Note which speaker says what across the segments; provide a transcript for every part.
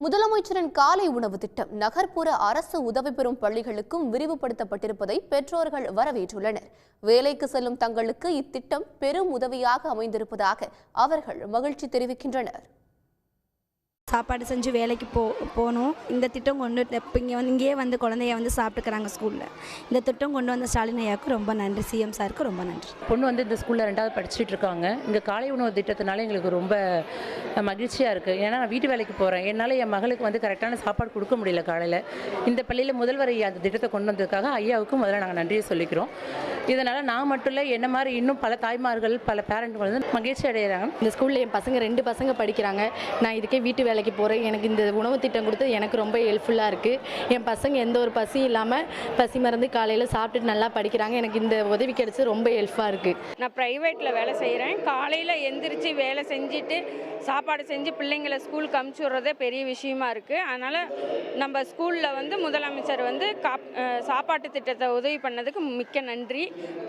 Speaker 1: முதலமைச்சரின் காலை உணவு திட்டம் நகர்ப்புற அரசு உதவி பெறும் பள்ளிகளுக்கும் விரிவுபடுத்தப்பட்டிருப்பதை பெற்றோர்கள் வரவேற்றுள்ளனர். வேலைக்கு செல்லும் தங்களுக்கு இத்திட்டம் பெரும் உதவியாக அமைந்திருப்பதாக அவர்கள் மகிழ்ச்சி தெரிவிக்கின்றனர்.
Speaker 2: சாப்பாடு செஞ்சு வேலைக்கு போகணும். இந்த திட்டம் கொண்டு இங்கேயே வந்து குழந்தைய வந்து சாப்பிட்டுக்கிறாங்க ஸ்கூலில். இந்த திட்டம் கொண்டு வந்த ஸ்டாலின் ஐயாவுக்கு ரொம்ப நன்றி, சிஎம் சாருக்கு ரொம்ப நன்றி.
Speaker 3: பொண்ணு வந்து இந்த ஸ்கூலில் 2வது படிச்சுட்டு இருக்காங்க. இங்கே காலை உணவு திட்டத்தினால எங்களுக்கு ரொம்ப மகிழ்ச்சியாக இருக்குது. ஏன்னா நான் வீட்டு வேலைக்கு போகிறேன், என்னால் என் மகளுக்கு வந்து கரெக்டான சாப்பாடு கொடுக்க முடியல காலையில். இந்த பள்ளியில் முதல்வர் ஐயா அந்த திட்டத்தை கொண்டு வந்ததுக்காக ஐயாவுக்கும் முதல்ல நாங்கள் நன்றியை சொல்லிக்கிறோம். இதனால் நான் மட்டும் இல்லை, என்ன மாதிரி இன்னும் பல தாய்மார்கள் பல பேரண்ட்கள் வந்து மகிழ்ச்சி அடைகிறாங்க.
Speaker 4: இந்த ஸ்கூலில் என் பசங்க 2 பசங்க படிக்கிறாங்க. நான் இதுக்கே வீட்டு வேலைக்கு போகிறேன். எனக்கு இந்த உணவு திட்டம் கொடுத்து எனக்கு ரொம்ப ஹெல்ப்ஃபுல்லாக இருக்குது. என் பசங்க எந்த ஒரு பசியும் இல்லாமல் பசி மருந்து காலையில் சாப்பிட்டுட்டு நல்லா படிக்கிறாங்க. எனக்கு இந்த உதவி கிடைச்சி ரொம்ப ஹெல்ப்ஃபாக இருக்குது.
Speaker 5: நான் ப்ரைவேட்டில் வேலை செய்கிறேன். காலையில் எந்திரிச்சு வேலை செஞ்சுட்டு சாப்பாடு செஞ்சு பிள்ளைங்களை ஸ்கூலுக்கு அமுச்சு விட்றதே பெரிய விஷயமா இருக்குது. அதனால் நம்ம ஸ்கூலில் வந்து முதலமைச்சர் வந்து சாப்பாட்டு திட்டத்தை உதவி பண்ணதுக்கு மிக்க நன்றி.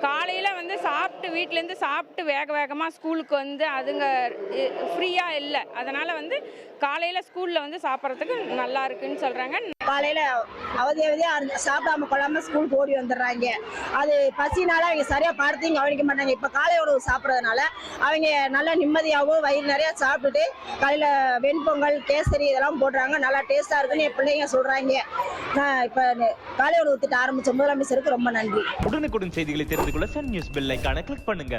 Speaker 5: காலையில் வந்து சாப்பிட்டு வீட்டிலேருந்து சாப்பிட்டு வேகமாக ஸ்கூலுக்கு வந்து அதுங்க ஃப்ரீயாக இல்லை. அதனால் வந்து காலையில் ஸ்கூலில் வந்து சாப்பிட்றதுக்கு நல்லா இருக்குன்னு சொல்கிறாங்க.
Speaker 6: காலையில் அவதியாக சாப்பிடாம கொள்ளாமல் ஸ்கூலுக்கு ஓடி வந்துடுறாங்க. அது பசினால அவங்க சரியாக பாடத்தையும் கவனிக்க மாட்டாங்க. இப்போ காலை உணவு சாப்பிட்றதுனால அவங்க நல்லா நிம்மதியாகவும் வயிறு நிறையா சாப்பிட்டுட்டு காலையில் வெண்பொங்கல் கேசரி இதெல்லாம் போடுறாங்க. நல்லா டேஸ்ட்டாக இருக்குன்னு என் பிள்ளைங்க சொல்கிறாங்க. இப்போ காலை உணவு திட்டம் ஆரம்பித்த முதலமைச்சருக்கு ரொம்ப நன்றி.
Speaker 7: உடனுக்குடன் செய்திகளை தெரிந்து கொள்ள சன் நியூஸ் பெல் ஐகானை கிளிக் பண்ணுங்க.